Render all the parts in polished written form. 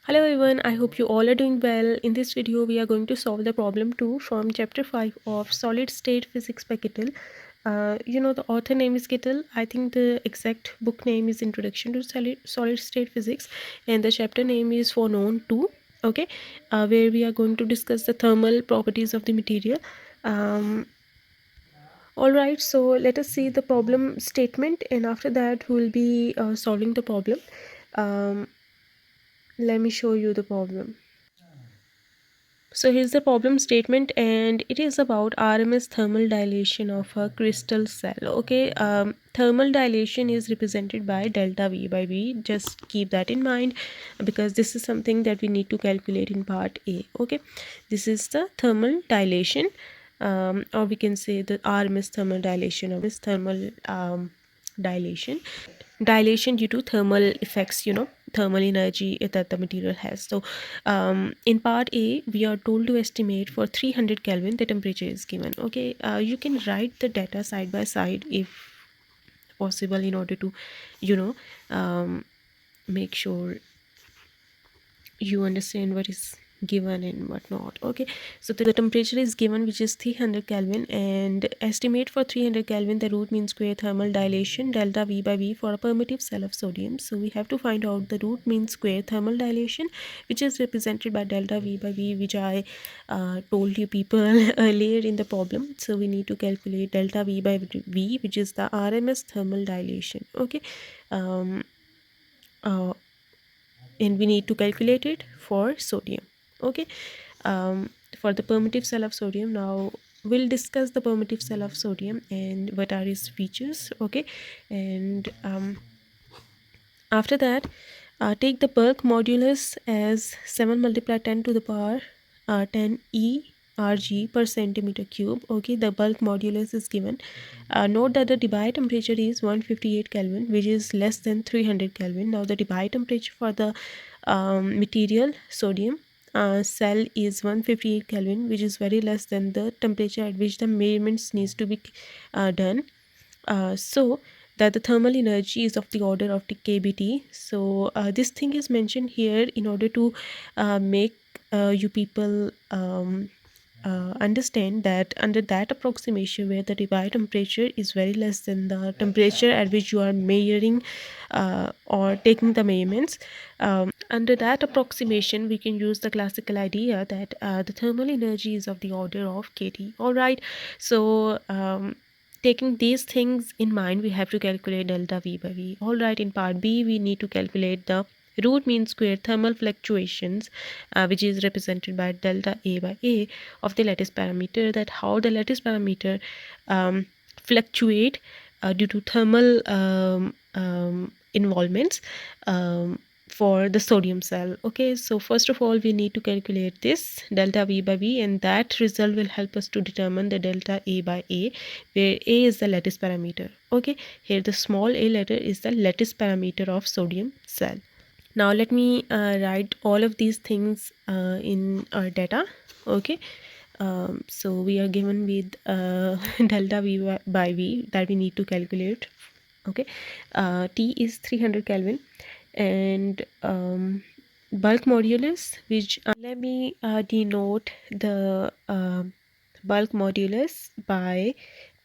Hello everyone, I hope you all are doing well. In this video, we are going to solve the problem 2 from chapter 5 of solid state physics by Kittel. The author name is Kittel. I think the exact book name is Introduction to Solid State Physics, and the chapter name is Phonon 2, okay, where we are going to discuss the thermal properties of the material. Alright, so let us see the problem statement, and after that, we will be solving the problem. Let me show you the problem. So here's the problem statement, and it is about RMS thermal dilation of a crystal cell. Okay, thermal dilation is represented by delta V by V. Just keep that in mind because this is something that we need to calculate in part A. Okay, this is the thermal dilation, or we can say the RMS thermal dilation of this thermal dilation due to thermal effects, thermal energy that the material has. So in part A, we are told to estimate for 300 Kelvin the temperature is given. Okay, you can write the data side by side if possible in order to make sure you understand what is given and what not. Okay, so the temperature is given, which is 300 Kelvin, and estimate for 300 Kelvin the root mean square thermal dilation delta V by V for a permittive cell of sodium. So we have to find out the root mean square thermal dilation, which is represented by delta V by V, which I told you people earlier in the problem. So we need to calculate delta V by V, which is the RMS thermal dilation. Okay, and we need to calculate it for sodium. Okay, for the permittive cell of sodium. Now we'll discuss the permittive cell of sodium and what are its features. Okay, and after that, take the bulk modulus as 7 multiplied 10 to the power 10 ERG per centimeter cube. Okay, the bulk modulus is given. Note that the Debye temperature is 158 Kelvin, which is less than 300 Kelvin. Now the Debye temperature for the material sodium cell is 158 Kelvin, which is very less than the temperature at which the measurements needs to be done. So that the thermal energy is of the order of the kBT. So this thing is mentioned here in order to make you people understand that under that approximation where the Debye temperature is very less than the temperature at which you are measuring or taking the measurements, under that approximation we can use the classical idea that the thermal energy is of the order of kT. All right, so taking these things in mind, we have to calculate delta V by V. All right, in part B, we need to calculate the root mean square thermal fluctuations, which is represented by delta A by A of the lattice parameter, that how the lattice parameter fluctuate due to thermal involvements for the sodium cell. Okay, so first of all we need to calculate this delta V by V, and that result will help us to determine the delta A by A, where A is the lattice parameter. Okay, here the small a letter is the lattice parameter of sodium cell. Now let me write all of these things in our data. Okay, so we are given with delta V by V that we need to calculate. Okay, T is 300 Kelvin, and bulk modulus, which let me denote the bulk modulus by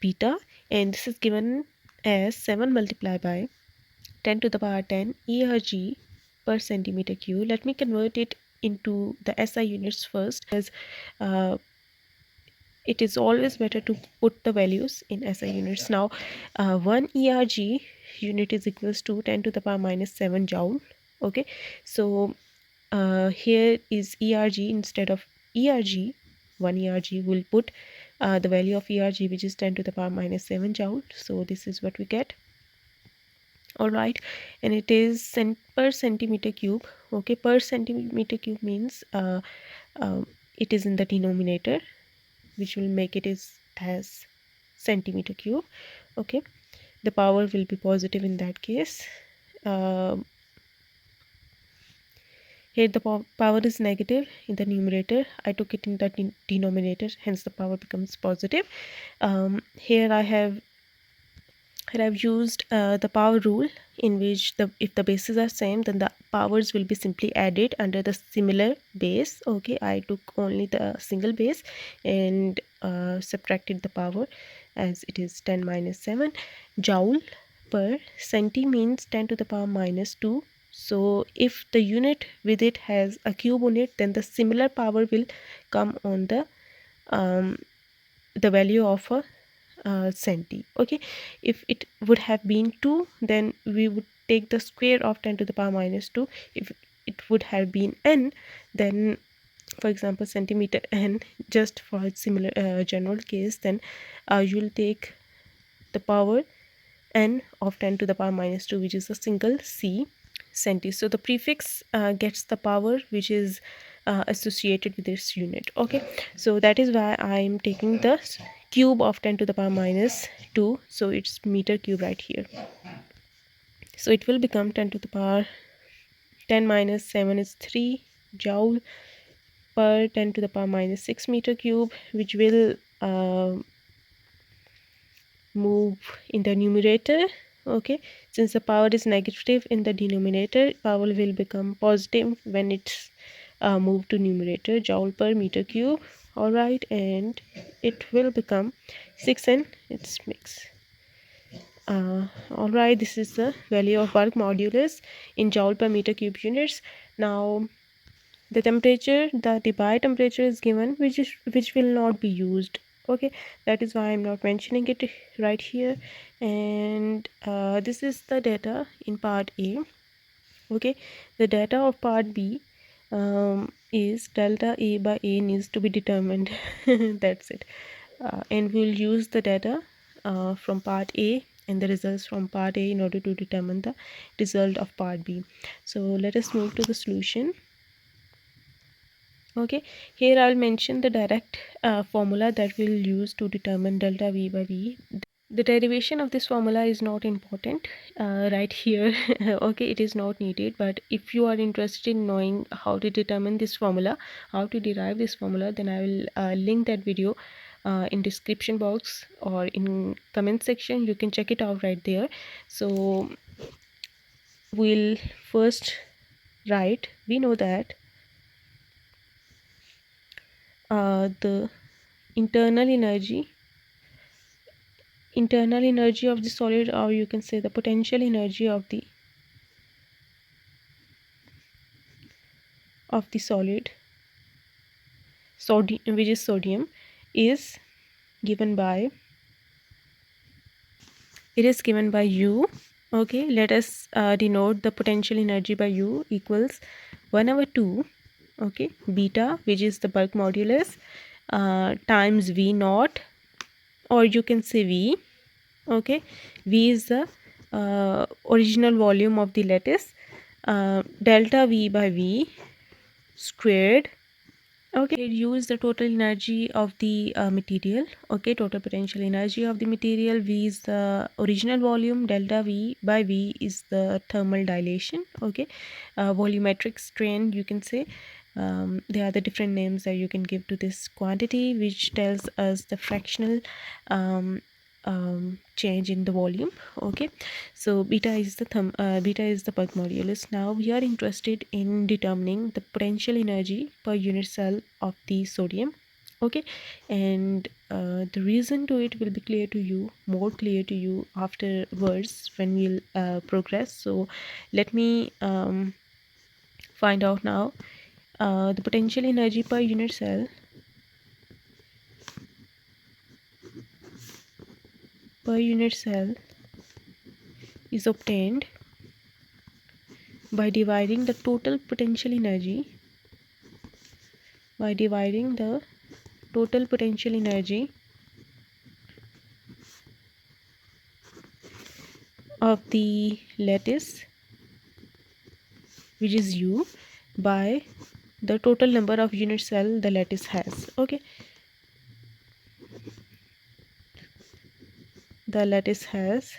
beta, and this is given as 7 multiplied by 10 to the power 10 ERG per centimeter cube. Let me convert it into the SI units first, as it is always better to put the values in SI units. Now 1 ERG unit is equals to 10 to the power minus 7 joule. Okay, so here is ERG instead of ERG. 1 ERG will put the value of ERG, which is 10 to the power minus 7 joule. So this is what we get. All right, and it is per centimeter cube. Okay, per centimeter cube means it is in the denominator, which will make it as centimeter cube. Okay, the power will be positive in that case. Here the power is negative in the numerator. I took it in the denominator, hence the power becomes positive. Here I have Here I've used the power rule, in which if the bases are same, then the powers will be simply added under the similar base. Okay, I took only the single base and subtracted the power, as it is 10 minus 7 joule per centi means 10 to the power minus 2. So if the unit with it has a cube on it, then the similar power will come on the value of a centi. Okay, if it would have been 2, then we would take the square of 10 to the power minus 2. If it would have been n, then for example centimeter n, just for a similar general case, then you'll take the power n of 10 to the power minus 2, which is a single c centi. So the prefix gets the power which is associated with this unit. Okay, so that is why I am taking the cube of 10 to the power minus 2, so it's meter cube right here. So it will become 10 to the power 10 minus 7 is 3 joule per 10 to the power minus 6 meter cube, which will move in the numerator. Okay, since the power is negative in the denominator, power will become positive when it's moved to numerator, joule per meter cube. All right, and it will become 6 and it's mix. All right, this is the value of work modulus in joule per meter cube units. Now the temperature, the Debye temperature is given, which will not be used. Okay, that is why I'm not mentioning it right here. And this is the data in part A. Okay, the data of part B is delta A by A needs to be determined. That's it. And we'll use the data from part A and the results from part A in order to determine the result of part B. So let us move to the solution. Okay, here I'll mention the direct formula that we'll use to determine delta V by V. The derivation of this formula is not important right here. Okay, it is not needed, but if you are interested in knowing how to determine this formula, how to derive this formula, then I will link that video in description box or in comment section. You can check it out right there. So we'll first write, we know that the internal energy of the solid, or you can say the potential energy of the solid, sodium, which is sodium, is given by U. Okay, let us denote the potential energy by U equals 1 over 2, okay, beta, which is the bulk modulus, times V naught, or you can say V. Okay, V is the original volume of the lattice, delta V by V squared. Okay, use the total energy of the material. Okay, total potential energy of the material. V is the original volume, delta V by V is the thermal dilation. Okay, volumetric strain, you can say. There are the different names that you can give to this quantity, which tells us the fractional change in the volume. Okay, so beta is the bulk modulus. Now we are interested in determining the potential energy per unit cell of the sodium. Okay, and the reason to it will be more clear to you afterwards when we'll progress. So let me find out now the potential energy per unit cell is obtained by dividing the total potential energy of the lattice, which is U, by the total number of unit cell the lattice has. Okay, the lattice has.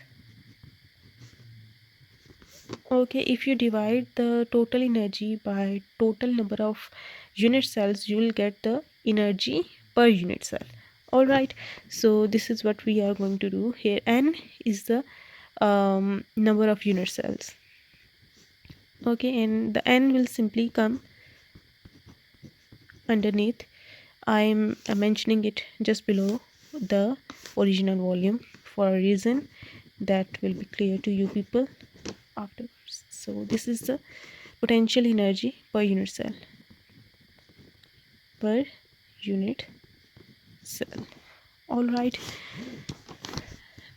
Okay, if you divide the total energy by total number of unit cells, you will get the energy per unit cell. All right, so this is what we are going to do here. N is the number of unit cells. Okay, and the N will simply come underneath. I'm mentioning it just below the original volume for a reason that will be clear to you people afterwards. So this is the potential energy per unit cell. Per unit cell. All right,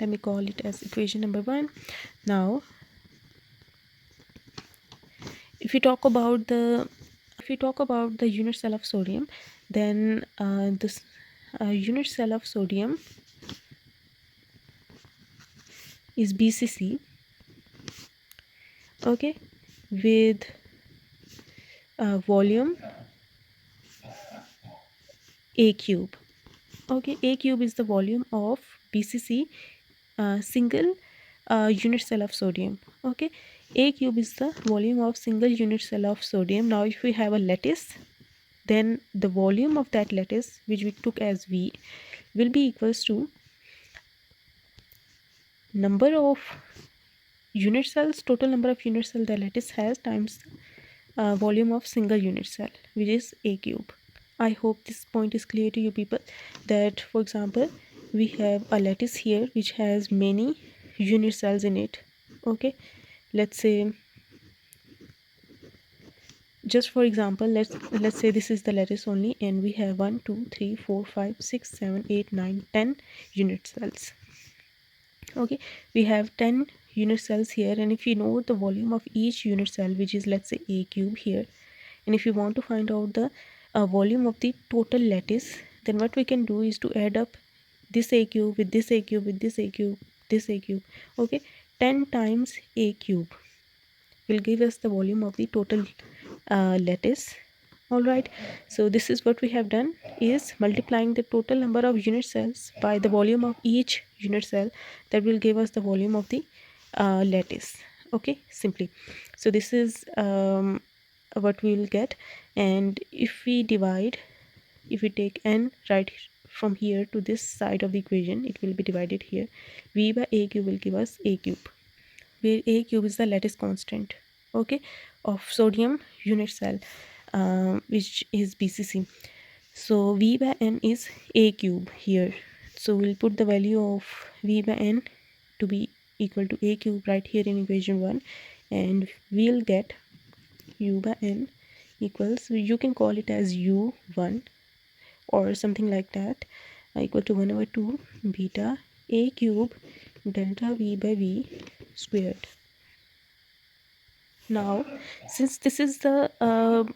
let me call it as equation number 1. Now if we talk about the unit cell of sodium, then this unit cell of sodium is BCC, okay, with volume A cube. Okay, A cube is the volume of BCC, single unit cell of sodium. Okay, A cube is the volume of single unit cell of sodium. Now if we have a lattice, then the volume of that lattice, which we took as V, will be equals to number of unit cells, total number of unit cell the lattice has, times volume of single unit cell, which is A cube. I hope this point is clear to you people, that for example we have a lattice here which has many unit cells in it. Okay, let's say, just for example, let's say this is the lattice only, and we have 1 2 3 4 5 6 7 8 9 10 unit cells. Okay, we have 10 unit cells here, and if you know the volume of each unit cell, which is let's say A cube here, and if you want to find out the volume of the total lattice, then what we can do is to add up this A cube with this A cube with this A cube, this A cube. Okay, 10 times A cube will give us the volume of the total lattice. All right, so this is what we have done, is multiplying the total number of unit cells by the volume of each unit cell, that will give us the volume of the lattice. Okay, simply. So this is what we will get, and if we divide, if we take n right from here to this side of the equation, it will be divided here. V by A cube will give us A cube, where A cube is the lattice constant, okay, of sodium unit cell, which is BCC. So V by N is A cube here. So we'll put the value of V by N to be equal to A cube right here in equation 1, and we'll get U by N equals, you can call it as U1 or something like that, equal to 1 over 2 beta A cube delta V by V squared. Now since this is the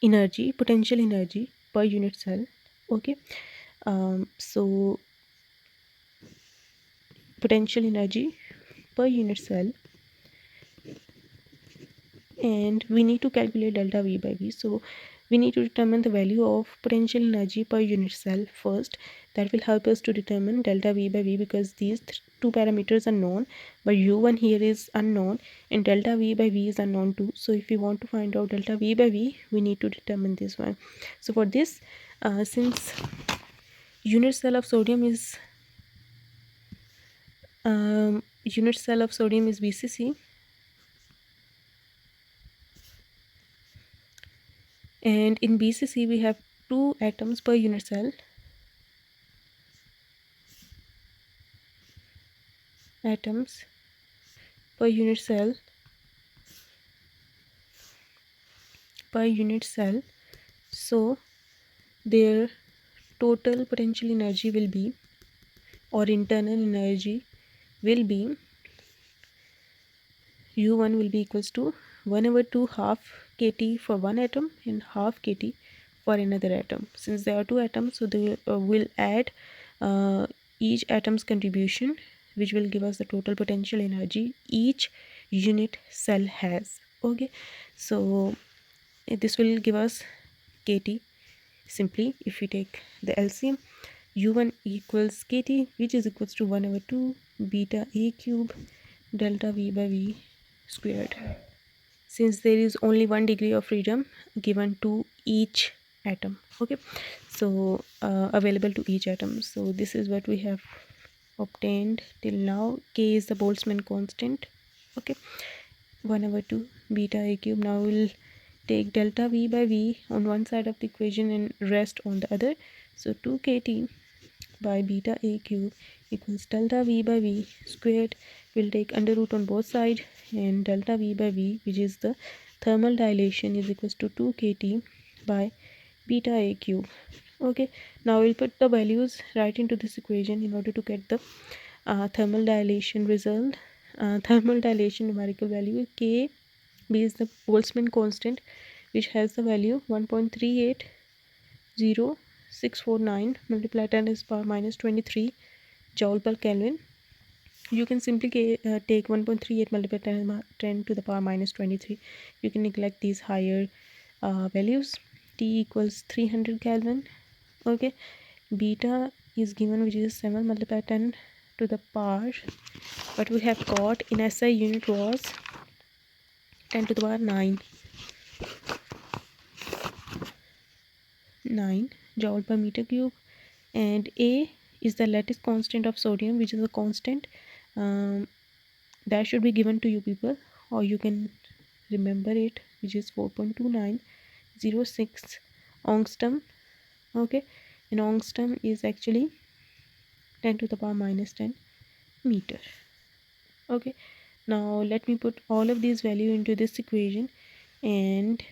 energy, potential energy per unit cell, okay, so potential energy per unit cell, and we need to calculate delta V by V. So we need to determine the value of potential energy per unit cell first. That will help us to determine delta V by V, because these two parameters are known, but U1 here is unknown and delta V by V is unknown too. So if we want to find out delta V by V, we need to determine this one. So for this, since unit cell of sodium is BCC, and in BCC we have 2 atoms per unit cell, atoms per unit cell, so their total potential energy will be, or internal energy will be, U1 will be equals to 1 over 2 half kT for one atom and half kT for another atom. Since there are 2 atoms, so they will add each atom's contribution, which will give us the total potential energy each unit cell has. Okay, so this will give us kT. Simply, if we take the LCM, U1 equals kT, which is equals to 1 over 2 beta A cube delta V by V squared. Since there is only 1 degree of freedom given to each atom. Okay, so available to each atom. So this is what we have obtained till now. K is the Boltzmann constant. Okay, 1/2 beta a cube. Now we'll take delta v by v on one side of the equation and rest on the other. So 2 kt by beta a cube equals delta v by v squared. We'll take under root on both sides, and delta v by v, which is the thermal dilation, is equals to 2 kt by beta a cube. Okay, now we'll put the values right into this equation in order to get the thermal dilation result. Thermal dilation numerical value K B is the Boltzmann constant, which has the value 1.3800649 multiplied 10 to the power minus 23 joule per Kelvin. You can simply take 1.38 multiplied 10 to the power minus 23. You can neglect these higher values. T equals 300 Kelvin. Okay, beta is given, which is 7 multiplied 10 to the power. What we have got in SI unit was 10 to the power 9 joule per meter cube. And A is the lattice constant of sodium, which is a constant that should be given to you people, or you can remember it, which is 4.2906 angstrom. Okay, and angstrom is actually 10 to the power minus 10 meter. Okay, now let me put all of these value into this equation, and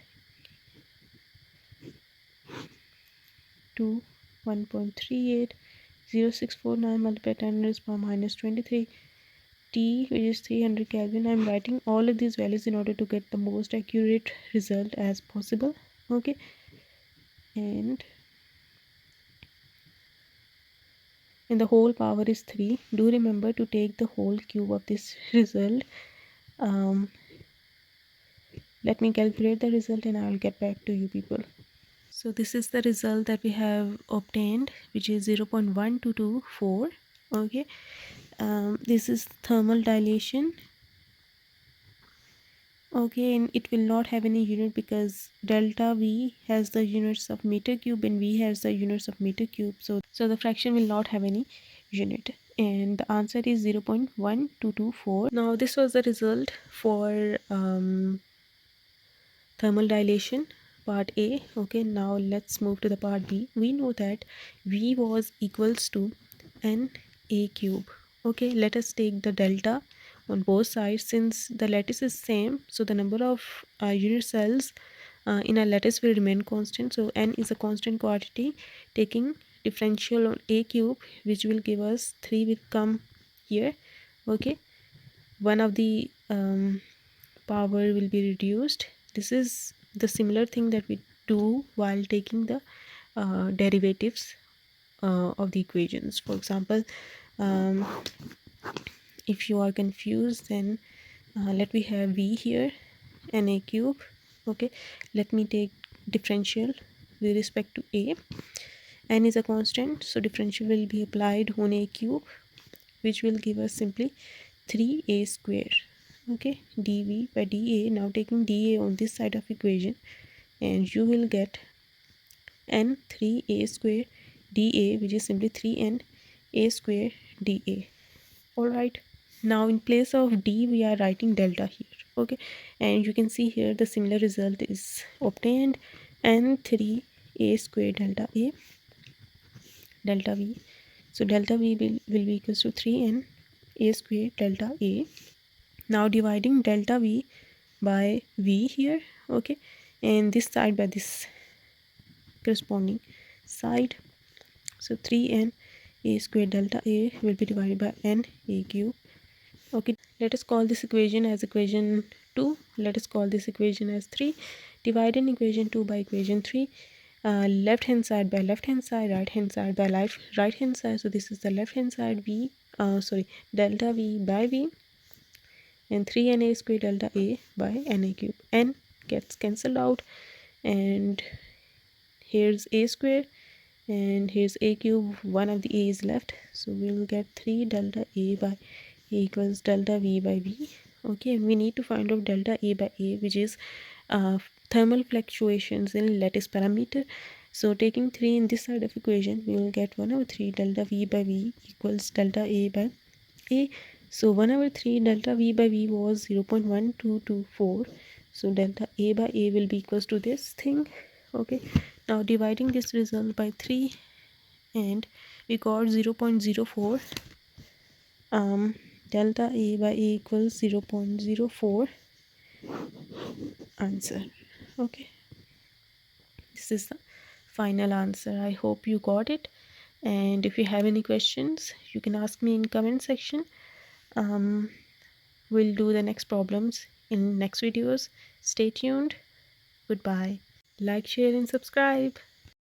to 1.380649 multiplied 10 to the power minus 23 T, which is 300 Kelvin. I'm writing all of these values in order to get the most accurate result as possible. Okay, and the whole power is 3. Do remember to take the whole cube of this result. Let me calculate the result and I'll get back to you people. So this is the result that we have obtained, which is 0.1224. Okay, this is thermal dilation. Okay, and it will not have any unit because delta V has the units of meter cube and V has the units of meter cube. So the fraction will not have any unit, and the answer is 0.1224. Now this was the result for thermal dilation part A. Okay, now let's move to the part B. We know that V was equals to N A cube. Okay, let us take the delta on both sides. Since the lattice is same, so the number of unit cells in a lattice will remain constant. So N is a constant quantity. Taking differential on A cube, which will give us 3, will come here. Okay, one of the power will be reduced. This is the similar thing that we do while taking the derivatives of the equations. For example, if you are confused, then let me have V here and A cube. Okay, let me take differential with respect to A. N is a constant, so differential will be applied on A cube, which will give us simply 3A square. Okay, dV by dA. Now taking dA on this side of equation, and you will get n 3A square dA, which is simply 3n A square dA. Alright, now in place of d we are writing delta here. Okay, and you can see here the similar result is obtained, n 3A square delta A delta V. So delta V will be equals to 3n A square delta A. Now dividing delta V by V here. Okay, and this side by this corresponding side. So 3n A square delta A will be divided by n A cube. Okay, let us call this equation as equation 2. Let us call this equation as 3. Dividing equation 2 by equation 3. Left hand side by left hand side, right hand side by right hand side. So this is the left hand side V, delta V by V, and 3n A square delta A by n A cube. N gets cancelled out, and here's A square and here's A cube. One of the A is left, so we will get 3 delta A by A equals delta V by V. Okay, we need to find out delta A by A, which is thermal fluctuations in lattice parameter. So taking 3 in this side of equation, we will get 1 over 3 delta V by V equals delta A by A. So 1 over 3 delta V by V was 0.1224. So delta A by A will be equals to this thing. Okay. Now dividing this result by 3 and we got 0.04. Delta A by A equals 0.04 answer. Okay. This is the final answer. I hope you got it. And if you have any questions, you can ask me in comment section. We'll do the next problems in next videos. Stay tuned. Goodbye. Like, share and subscribe.